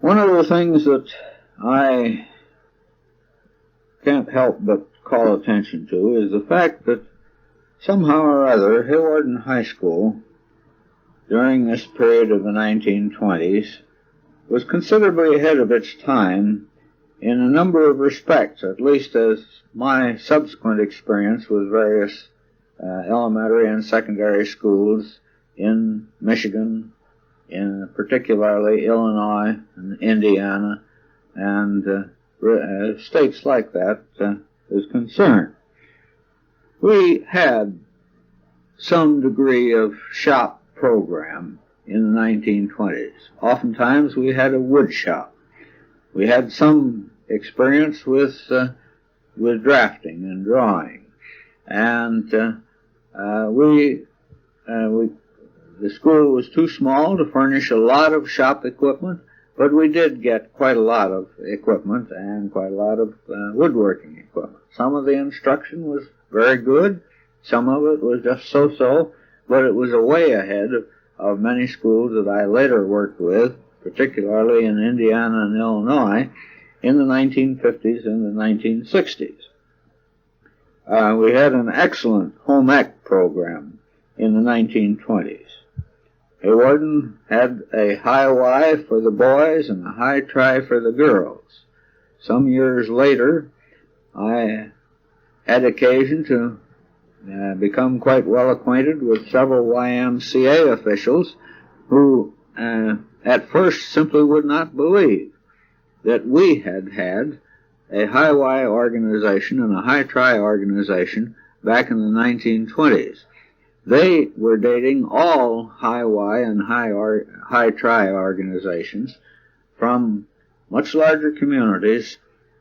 One of the things that I can't help but call attention to is the fact that somehow or other Hawarden High School during this period of the 1920s was considerably ahead of its time in a number of respects, at least as my subsequent experience with various elementary and secondary schools in Michigan, in particularly Illinois and Indiana, and states like that is concerned. We had some degree of shop program in the 1920s. Oftentimes we had a wood shop. We had some experience with drafting and drawing, and the school was too small to furnish a lot of shop equipment, but we did get quite a lot of equipment and quite a lot of woodworking equipment. Some of the instruction was very good, some of it was just so-so, but it was way ahead of many schools that I later worked with, particularly in Indiana and Illinois, in the 1950s and the 1960s. We had an excellent home ec program in the 1920s. Hawarden had a high Y for the boys and a high try for the girls. Some years later, I had occasion to become quite well acquainted with several YMCA officials who at first simply would not believe that we had had a high Y organization and a high try organization back in the 1920s. They were dating all high Y and high try organizations from much larger communities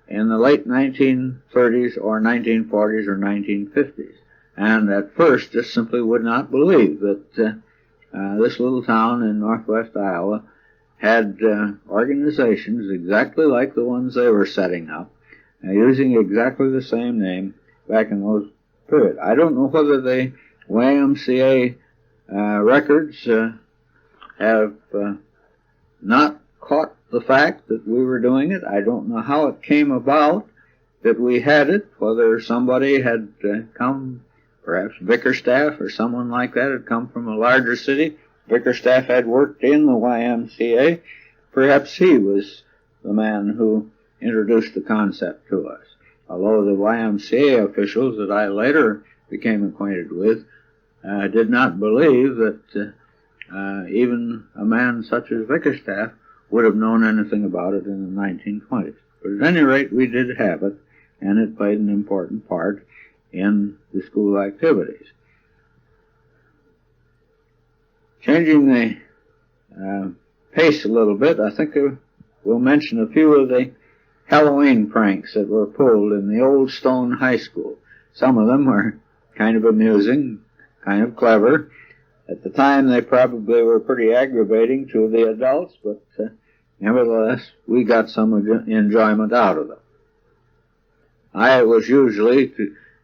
in the late 1930s or 1940s or 1950s. And at first just simply would not believe that this little town in northwest Iowa had organizations exactly like the ones they were setting up, using exactly the same name back in those periods. I don't know whether the YMCA records have not caught the fact that we were doing it. I don't know how it came about that we had it, whether somebody had come, perhaps Bickerstaff or someone like that had come from a larger city. Bickerstaff had worked in the YMCA. Perhaps he was the man who introduced the concept to us. Although the YMCA officials that I later became acquainted with did not believe that even a man such as Bickerstaff would have known anything about it in the 1920s. But at any rate, we did have it, and it played an important part in the school activities. Changing the pace a little bit, I think we'll mention a few of the Halloween pranks that were pulled in the old stone high school. Some of them were kind of amusing, kind of clever. At the time, they probably were pretty aggravating to the adults, but nevertheless, we got some enjoyment out of them. I was usually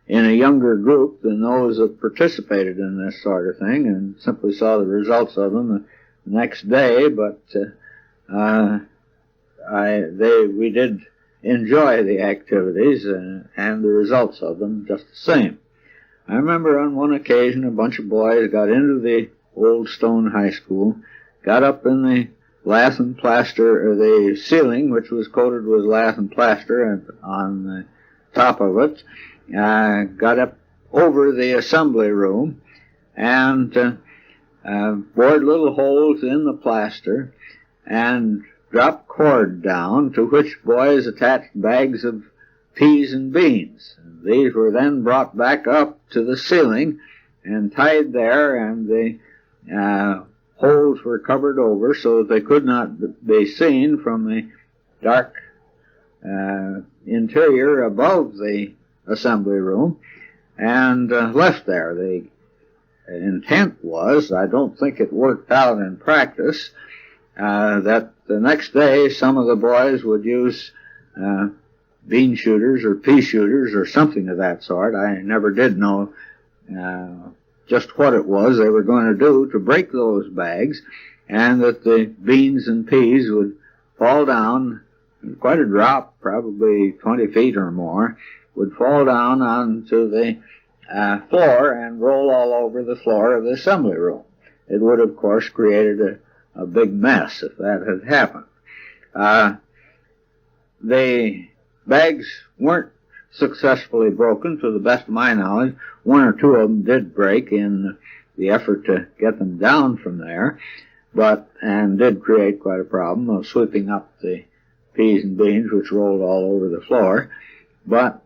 in a younger group than those that participated in this sort of thing and simply saw the results of them the next day, but we did enjoy the activities and the results of them just the same. I remember on one occasion a bunch of boys got into the old stone high school, got up in the lath and plaster, or the ceiling, which was coated with lath and plaster, and on the top of it, got up over the assembly room and bored little holes in the plaster and dropped cord down to which boys attached bags of peas and beans. These were then brought back up to the ceiling and tied there, and the holes were covered over so that they could not be seen from the dark interior above the assembly room, and left there. The intent was, I don't think it worked out in practice, that the next day some of the boys would use bean shooters or pea shooters or something of that sort. I never did know just what it was they were going to do to break those bags, and that the beans and peas would fall down, quite a drop, probably 20 feet or more, would fall down onto the floor and roll all over the floor of the assembly room. It would, of course, created a big mess if that had happened. The bags weren't successfully broken, to the best of my knowledge. One or two of them did break in the effort to get them down from there, and did create quite a problem of sweeping up the peas and beans, which rolled all over the floor. But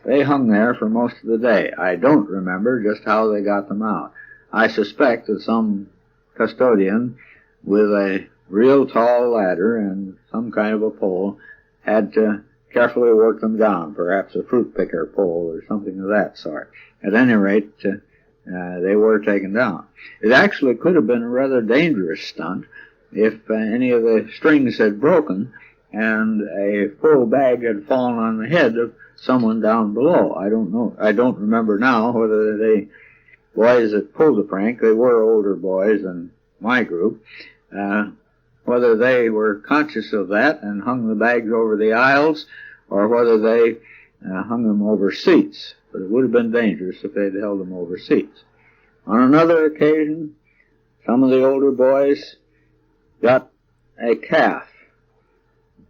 they hung there for most of the day. I don't remember just how they got them out. I suspect that some custodian with a real tall ladder and some kind of a pole had to carefully work them down, perhaps a fruit picker pole or something of that sort. At any rate, they were taken down. It actually could have been a rather dangerous stunt if any of the strings had broken and a full bag had fallen on the head of someone down below. I don't know. I don't remember now whether the boys that pulled the prank, they were older boys than my group, whether they were conscious of that and hung the bags over the aisles, or whether they hung them over seats. But it would have been dangerous if they'd held them over seats. On another occasion, some of the older boys got a calf,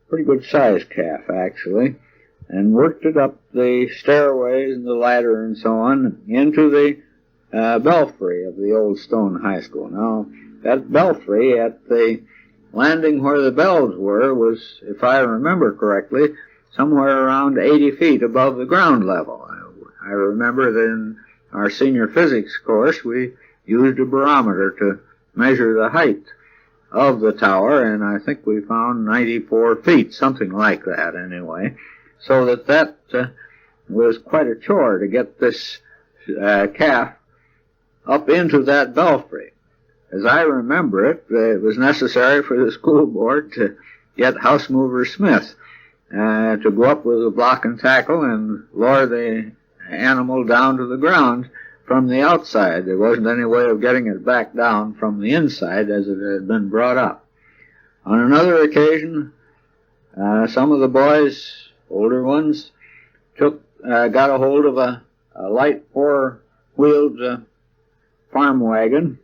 pretty good sized calf actually, and worked it up the stairways and the ladder and so on into the belfry of the old stone high school. Now, that belfry at the landing where the bells were was, if I remember correctly, somewhere around 80 feet above the ground level. I remember that in our senior physics course we used a barometer to measure the height of the tower, and I think we found 94 feet, something like that anyway. So that was quite a chore to get this calf up into that belfry. As I remember it, it was necessary for the school board to get House Mover Smith to go up with a block and tackle and lower the animal down to the ground from the outside. There wasn't any way of getting it back down from the inside as it had been brought up. On another occasion, some of the boys, older ones, got a hold of a light four-wheeled farm wagon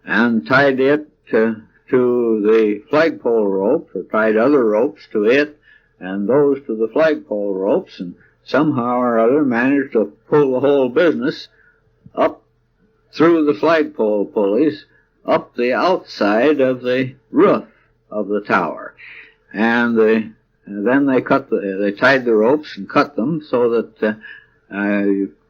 and tied it to the flagpole ropes, or tied other ropes to it and those to the flagpole ropes, and somehow or other managed to pull the whole business up through the flagpole pulleys up the outside of the roof of the tower. And then they tied the ropes and cut them so that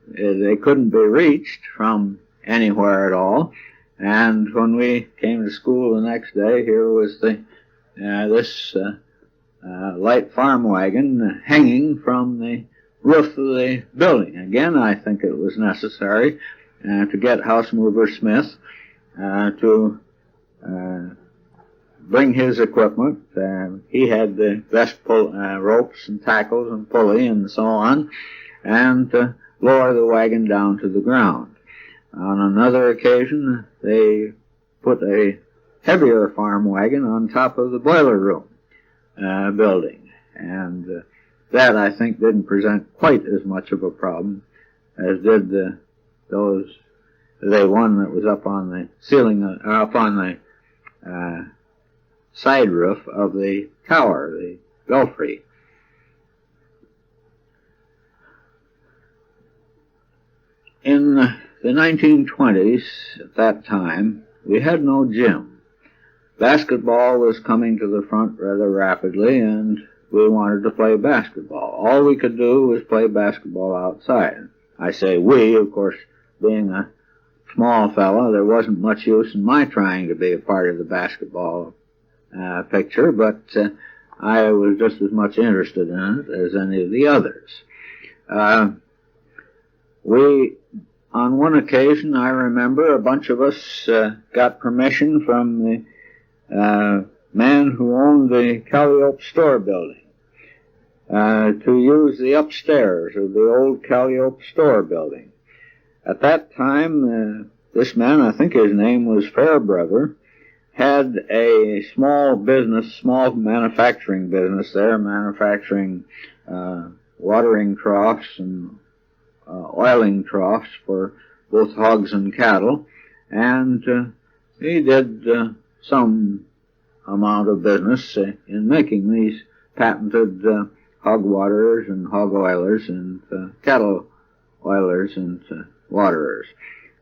they couldn't be reached from anywhere at all. And when we came to school the next day, here was this light farm wagon hanging from the roof of the building. Again, I think it was necessary to get House Mover Smith to bring his equipment. He had the best ropes and tackles and pulley and so on, and to lower the wagon down to the ground. On another occasion, they put a heavier farm wagon on top of the boiler room building, and that, I think, didn't present quite as much of a problem as did the one that was up on the ceiling, up on the side roof of the tower, the belfry. In the 1920s, at that time, we had no gym. Basketball was coming to the front rather rapidly, and we wanted to play basketball. All we could do was play basketball outside. I say we, of course, being a small fellow, there wasn't much use in my trying to be a part of the basketball picture, but I was just as much interested in it as any of the others. On one occasion, I remember, a bunch of us got permission from the man who owned the Calliope store building to use the upstairs of the old Calliope store building. At that time, this man, I think his name was Fairbrother, had a small manufacturing business there, manufacturing watering troughs and oiling troughs for both hogs and cattle, and he did some amount of business in making these patented hog waterers and hog oilers and cattle oilers and waterers.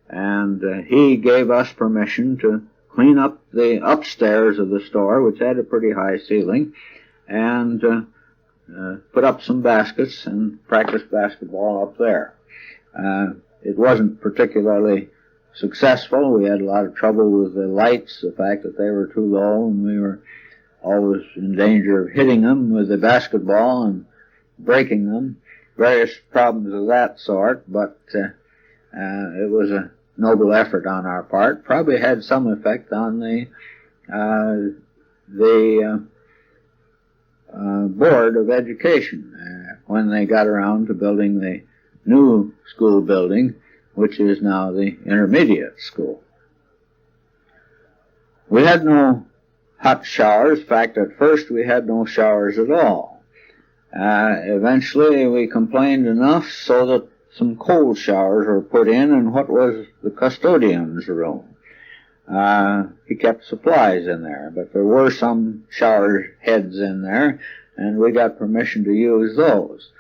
And he gave us permission to clean up the upstairs of the store, which had a pretty high ceiling, and put up some baskets and practice basketball up there. It wasn't particularly successful. We had a lot of trouble with the lights, the fact that they were too low, and we were always in danger of hitting them with the basketball and breaking them. Various problems of that sort, but it was a noble effort on our part. Probably had some effect on the Board of Education when they got around to building the new school building, which is now the intermediate school. We had no hot showers. In fact, at first we had no showers at all. Eventually we complained enough so that some cold showers were put in what was the custodian's room. He kept supplies in there, but there were some shower heads in there, and we got permission to use those.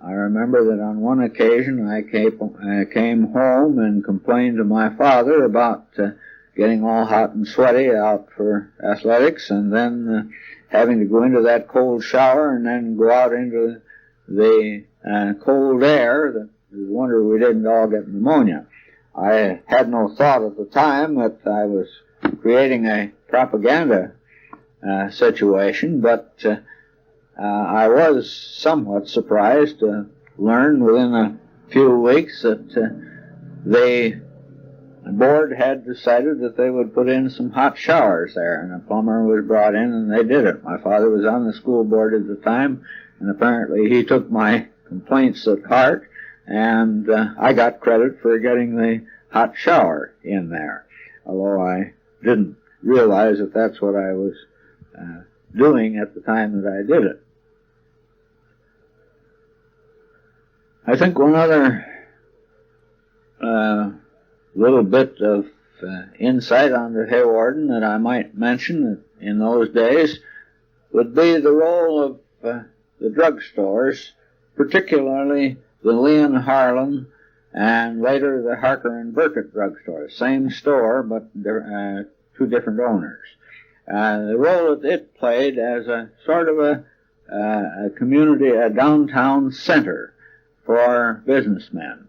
I remember that on one occasion I came home and complained to my father about getting all hot and sweaty out for athletics, and then having to go into that cold shower and then go out into the cold air. That was a wonder we didn't all get pneumonia. I had no thought at the time that I was creating a propaganda situation, but I was somewhat surprised to learn within a few weeks that the board had decided that they would put in some hot showers there, and a plumber was brought in and they did it. My father was on the school board at the time, and apparently he took my complaints at heart, and I got credit for getting the hot shower in there, although I didn't realize that that's what I was doing at the time that I did it. I think one other little bit of insight onto Hawarden that I might mention in those days would be the role of the drugstores, particularly the Lee and Harlan and later the Harker and Burkett drugstore. Same store, but two different owners. The role that it played as a sort of a community, a downtown center for businessmen.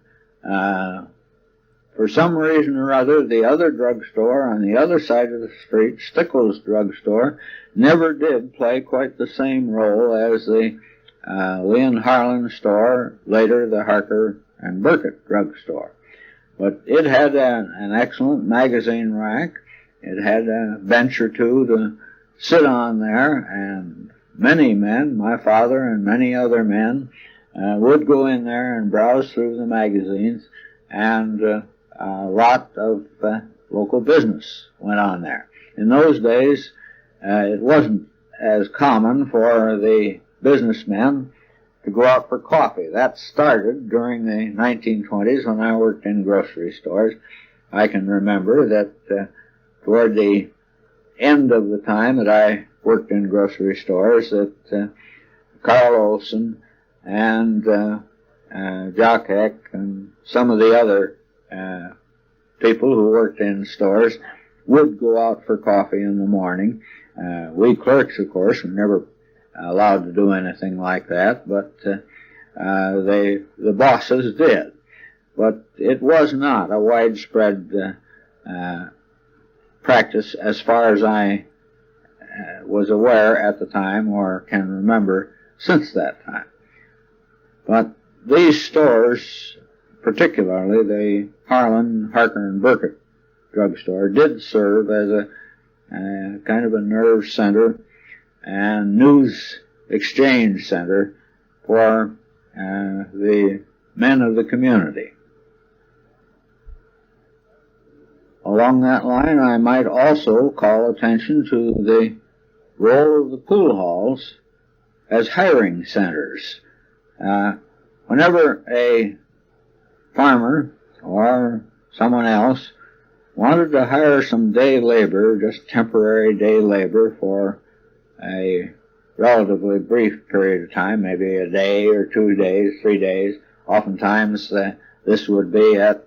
For some reason or other, the other drugstore on the other side of the street, Stickles drugstore, never did play quite the same role as the Lee and Harlan store, later the Harker and Burkett drugstore. But it had an excellent magazine rack. It had a bench or two to sit on there, and many men, my father and many other men, would go in there and browse through the magazines, and a lot of local business went on there. In those days, it wasn't as common for the businessmen to go out for coffee. That started during the 1920s when I worked in grocery stores. I can remember that toward the end of the time that I worked in grocery stores, that Carl Olson and Jock Heck and some of the other people who worked in stores would go out for coffee in the morning. We clerks, of course, were never allowed to do anything like that, but the bosses did. But it was not a widespread practice as far as I was aware at the time or can remember since that time. But these stores, particularly the Harlan, Harker, and Burkett drugstore, did serve as a kind of a nerve center and news exchange center for the men of the community. Along that line, I might also call attention to the role of the pool halls as hiring centers. Whenever a farmer or someone else wanted to hire some day labor, just temporary day labor for a relatively brief period of time, maybe a day or 2 days, 3 days, oftentimes this would be at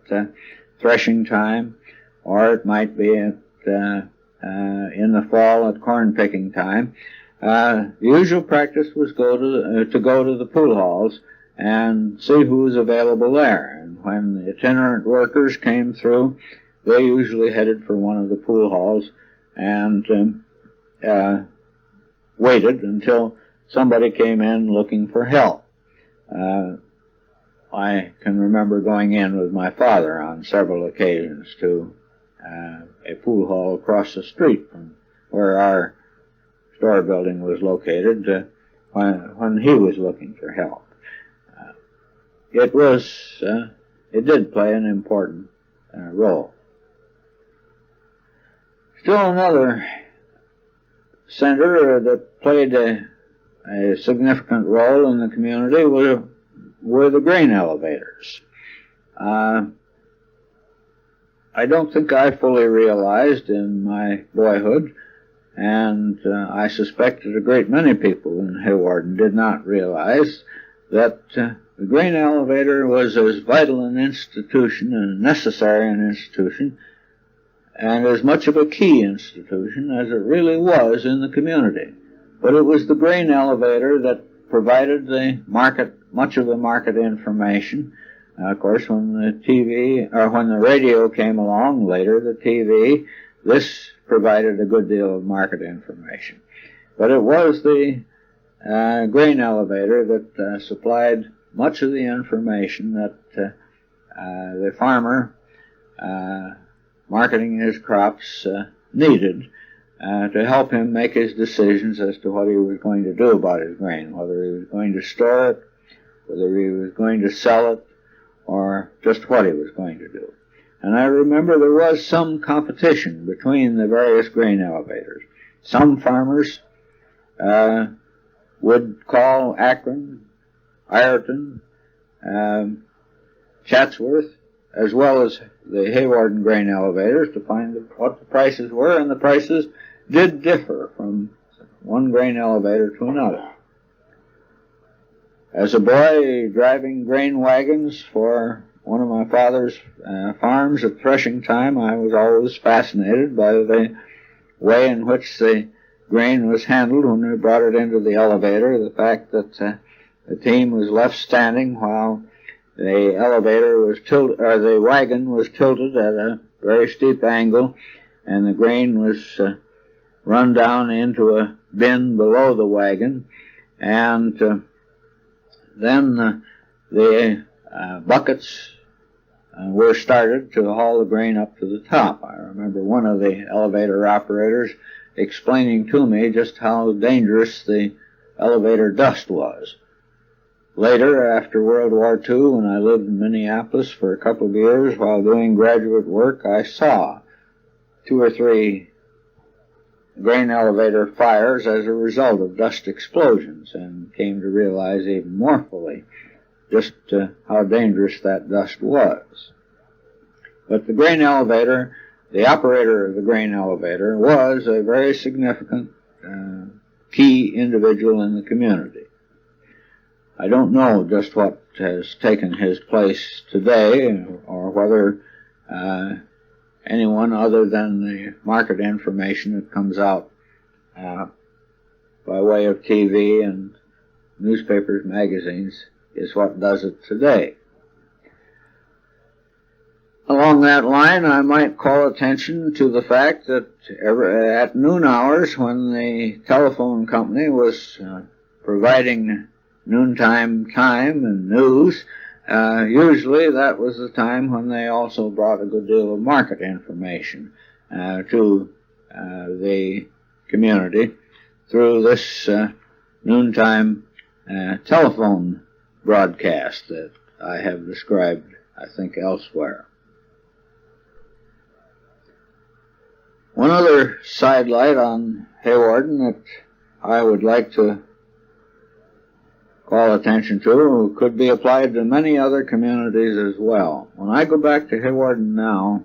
threshing time, or it might be at, in the fall at corn picking time. The usual practice was to go to the pool halls and see who was available there. And when the itinerant workers came through, they usually headed for one of the pool halls and waited until somebody came in looking for help. I can remember going in with my father on several occasions to a pool hall across the street from where our store building was located when he was looking for help. It did play an important role. Still another center that played a significant role in the community were the grain elevators. I don't think I fully realized in my boyhood, and I suspect that a great many people in Hawarden did not realize, that the grain elevator was as vital an institution and necessary an institution and as much of a key institution as it really was in the community. But it was the grain elevator that provided much of the market information. Of course, when the radio came along, later the TV, this provided a good deal of market information. But it was the grain elevator that supplied much of the information that the farmer marketing his crops needed to help him make his decisions as to what he was going to do about his grain, whether he was going to store it, whether he was going to sell it, or just what he was going to do. And I remember there was some competition between the various grain elevators. Some farmers would call Akron, Ireton, Chatsworth, as well as the Hawarden grain elevators to find what the prices were, and the prices did differ from one grain elevator to another. As a boy driving grain wagons for one of my father's farms at threshing time, I was always fascinated by the way in which the grain was handled when we brought it into the elevator, the fact that the team was left standing while the elevator was tilted, or the wagon was tilted at a very steep angle, and the grain was run down into a bin below the wagon, and then the buckets were started to haul the grain up to the top. I remember one of the elevator operators explaining to me just how dangerous the elevator dust was. Later, after World War II, when I lived in Minneapolis for a couple of years while doing graduate work, I saw 2 or 3 grain elevator fires as a result of dust explosions, and came to realize even more fully just how dangerous that dust was. But the grain elevator, the operator of the grain elevator, was a very significant key individual in the community. I don't know just what has taken his place today, or whether anyone other than the market information that comes out by way of TV and newspapers, magazines, is what does it today. Along that line, I might call attention to the fact that at noon hours, when the telephone company was providing noontime time and news, usually that was the time when they also brought a good deal of market information to the community through this noontime telephone broadcast that I have described, I think, elsewhere. One other sidelight on Hawarden that I would like to call attention to could be applied to many other communities as well. When I go back to Hawarden now,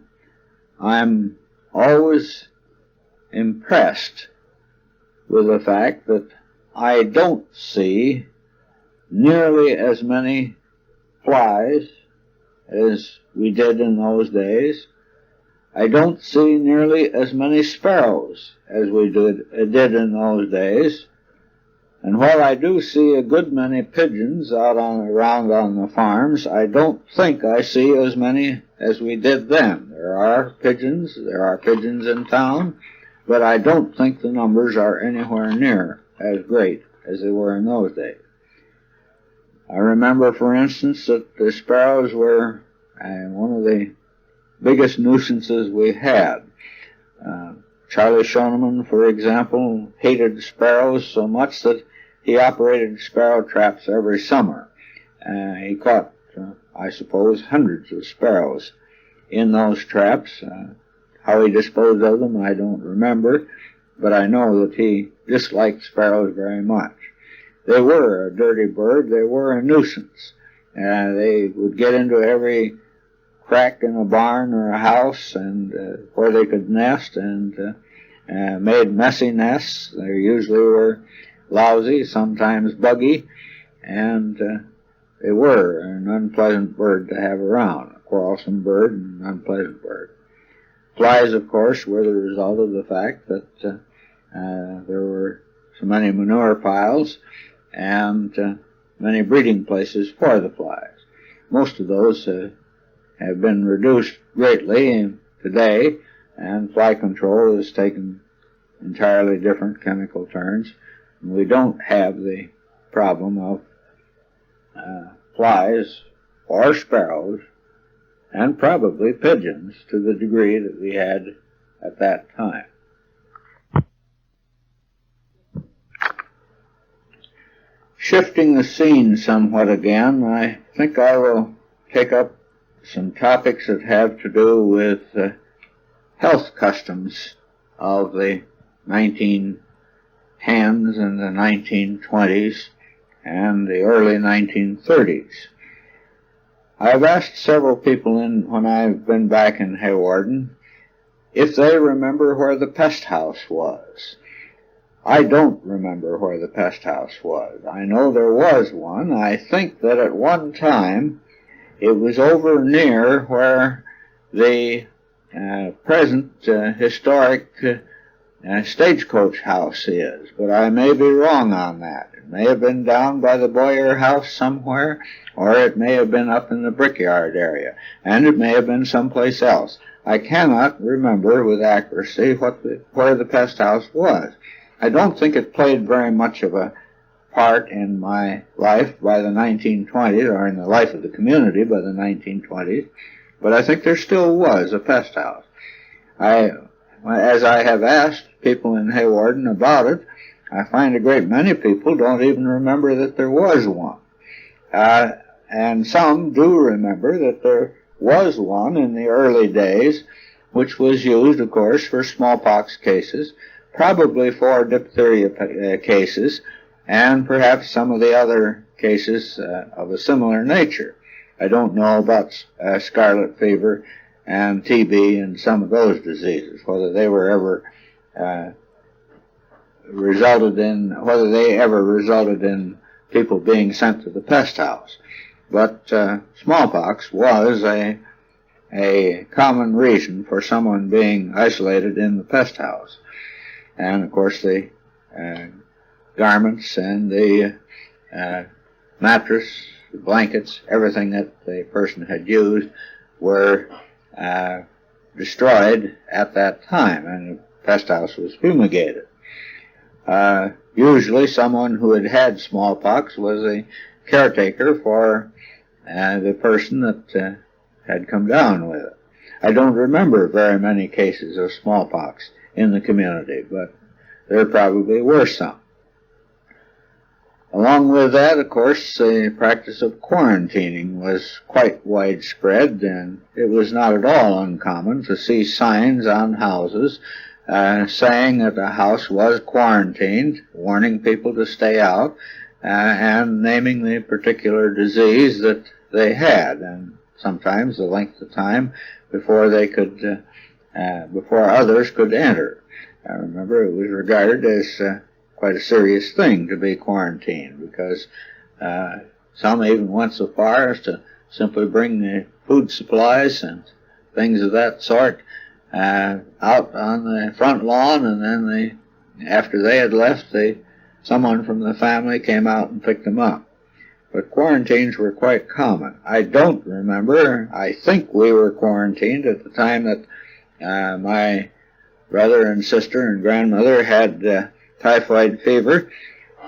I'm always impressed with the fact that I don't see nearly as many flies as we did in those days. I don't see nearly as many sparrows as we did in those days. And while I do see a good many pigeons around on the farms, I don't think I see as many as we did then. There are pigeons in town, but I don't think the numbers are anywhere near as great as they were in those days. I remember, for instance, that the sparrows were one of the biggest nuisances we had. Charlie Schoenemann, for example, hated sparrows so much that he operated sparrow traps every summer. He caught, I suppose, hundreds of sparrows in those traps. How he disposed of them, I don't remember, but I know that he disliked sparrows very much. They were a dirty bird. They were a nuisance. They would get into every crack in a barn or a house and where they could nest, and made messy nests. They usually were lousy, sometimes buggy, and they were an unpleasant bird to have around, a quarrelsome bird and an unpleasant bird. Flies, of course, were the result of the fact that there were so many manure piles and many breeding places for the flies. Most of those have been reduced greatly today, and fly control has taken entirely different chemical turns. And we don't have the problem of flies or sparrows, and probably pigeons to the degree that we had at that time. Shifting the scene somewhat again, I think I will take up some topics that have to do with health customs of the 1910s and the 1920s and the early 1930s. I've asked several people when I've been back in Hawarden if they remember where the pest house was. I don't remember where the pest house was. I know there was one. I think that at one time it was over near where the present historic stagecoach house is, but I may be wrong on that. It may have been down by the Boyer house somewhere, or it may have been up in the brickyard area, and it may have been someplace else. I cannot remember with accuracy where the pest house was. I don't think it played very much of a part in my life by the 1920s, or in the life of the community by the 1920s, but I think there still was a pest house. As I have asked people in Hawarden about it, I find a great many people don't even remember that there was one. And some do remember that there was one in the early days, which was used, of course, for smallpox cases, probably for diphtheria cases, and perhaps some of the other cases of a similar nature. I don't know about scarlet fever and TB and some of those diseases, whether they ever resulted in people being sent to the pest house. But smallpox was a common reason for someone being isolated in the pest house. And of course the garments and the mattress, the blankets, everything that the person had used were destroyed at that time, and the pest house was fumigated. Usually someone who had had smallpox was a caretaker for the person that had come down with it. I don't remember very many cases of smallpox in the community, but there probably were some. Along with that, of course, the practice of quarantining was quite widespread, and it was not at all uncommon to see signs on houses saying that the house was quarantined, warning people to stay out, and naming the particular disease that they had, and sometimes the length of time before they could, before others could enter. I remember it was regarded as quite a serious thing to be quarantined, because some even went so far as to simply bring the food supplies and things of that sort out on the front lawn, and then after they had left, someone from the family came out and picked them up. But quarantines were quite common. I don't remember. I think we were quarantined at the time that my brother and sister and grandmother had typhoid fever,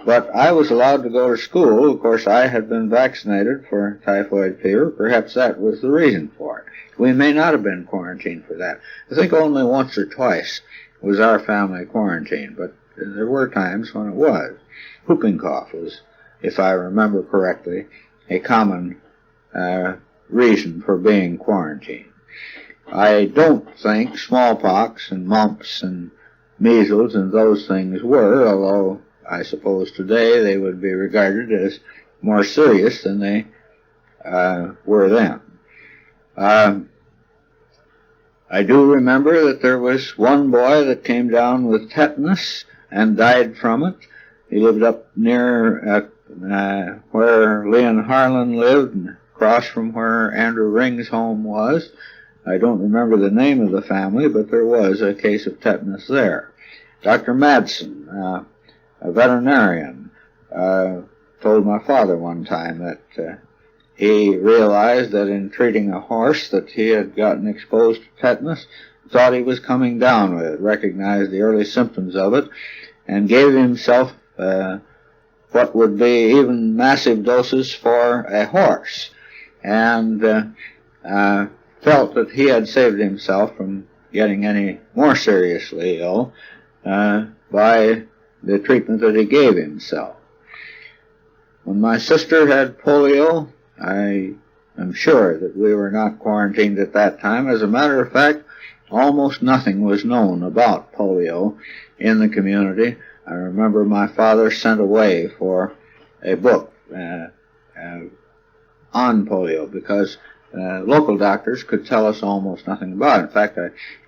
but I was allowed to go to school. Of course, I had been vaccinated for typhoid fever. Perhaps that was the reason for it. We may not have been quarantined for that. I think only once or twice was our family quarantined, but there were times when it was. Whooping cough was, if I remember correctly, a common reason for being quarantined. I don't think smallpox and mumps and measles and those things were, although I suppose today they would be regarded as more serious than they were then. I do remember that there was one boy that came down with tetanus and died from it. He lived up near where Leon Harlan lived, and across from where Andrew Ring's home was. I don't remember the name of the family, but there was a case of tetanus there. Dr. Madsen, a veterinarian, told my father one time that he realized that in treating a horse that he had gotten exposed to tetanus, thought he was coming down with it, recognized the early symptoms of it, and gave himself what would be even massive doses for a horse, and felt that he had saved himself from getting any more seriously ill by the treatment that he gave himself. When my sister had polio, I am sure that we were not quarantined at that time. As a matter of fact, almost nothing was known about polio in the community. I remember my father sent away for a book on polio, because local doctors could tell us almost nothing about it. In fact,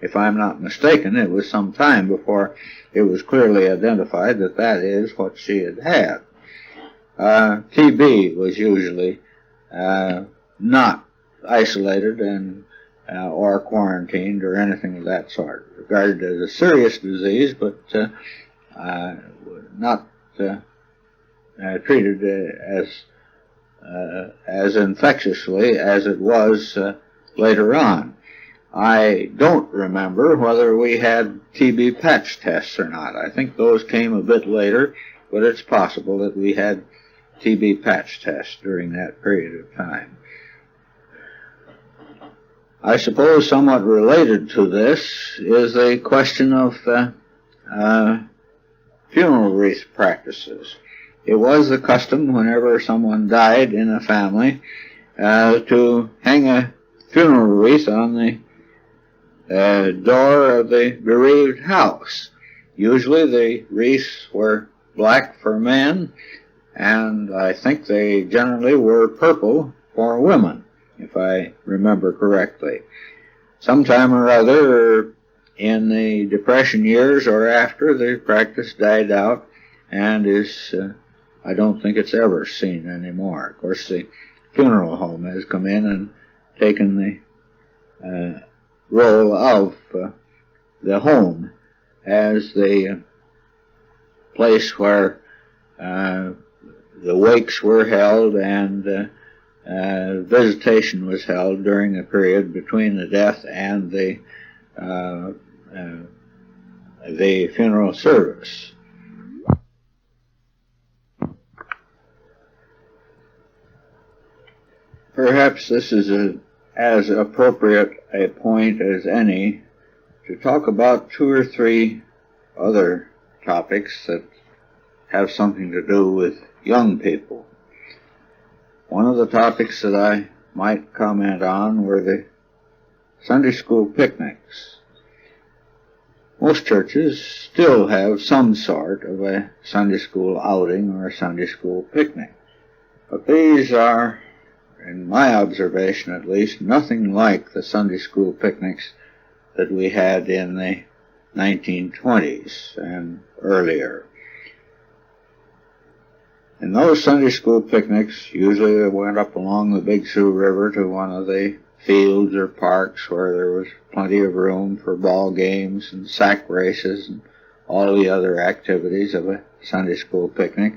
if I'm not mistaken, it was some time before it was clearly identified that that is what she had had. TB was usually not isolated and or quarantined or anything of that sort, regarded as a serious disease, but not treated as infectiously as it was later on. I don't remember whether we had TB patch tests or not. I think those came a bit later, but it's possible that we had TB patch tests during that period of time. I suppose somewhat related to this is a question of funeral wreath practices. It was the custom, whenever someone died in a family, to hang a funeral wreath on the door of the bereaved house. Usually the wreaths were black for men, and I think they generally were purple for women, if I remember correctly. Sometime or other in the Depression years or after, the practice died out and is, I don't think it's ever seen anymore. Of course, the funeral home has come in and taken the role of the home as the place where the wakes were held and visitation was held during the period between the death and the funeral service. Perhaps this is as appropriate a point as any to talk about two or three other topics that have something to do with young people. One of the topics that I might comment on were the Sunday school picnics. most churches still have some sort of a Sunday school outing or a Sunday school picnic. But these are, in my observation at least, nothing like the Sunday school picnics that we had in the 1920s and earlier. In those Sunday school picnics, usually they went up along the Big Sioux River to one of the fields or parks where there was plenty of room for ball games and sack races and all the other activities of a Sunday school picnic.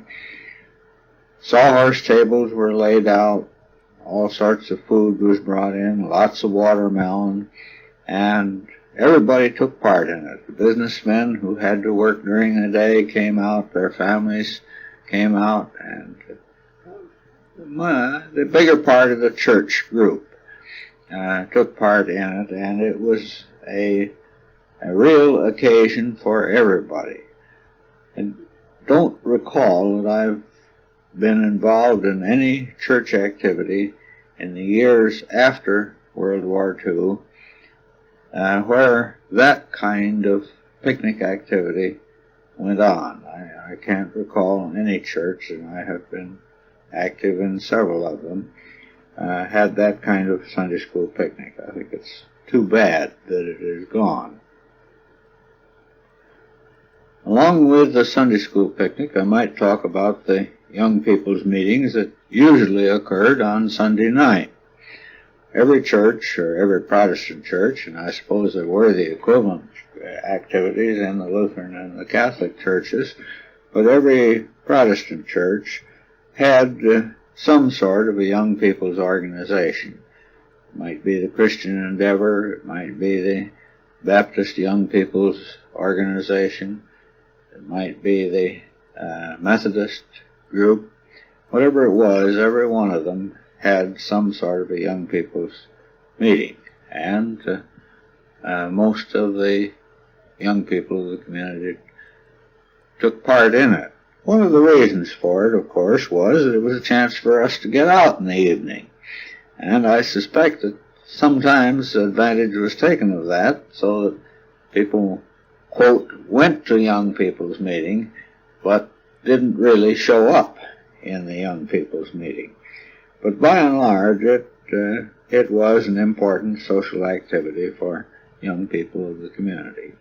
Sawhorse tables were laid out, all sorts of food was brought in, lots of watermelon, and everybody took part in it. The businessmen who had to work during the day came out, their families came out, and the bigger part of the church group took part in it, and it was a real occasion for everybody. And don't recall that I've been involved in any church activity in the years after World War II where that kind of picnic activity went on. I can't recall any church, and I have been active in several of them, had that kind of Sunday school picnic. I think it's too bad that it is gone. Along with the Sunday school picnic, I might talk about the young people's meetings that usually occurred on Sunday night. Every church, or every Protestant church, and I suppose there were the equivalent activities in the Lutheran and the Catholic churches, but every Protestant church had some sort of a young people's organization. It might be the Christian Endeavor, it might be the Baptist Young People's Organization, it might be the Methodist group. Whatever it was, every one of them had some sort of a young people's meeting, and most of the young people of the community took part in it. One of the reasons for it, of course, was that it was a chance for us to get out in the evening, and I suspect that sometimes advantage was taken of that, so that people, quote, went to young people's meeting, but didn't really show up in the young people's meeting. But by and large, it was an important social activity for young people of the community.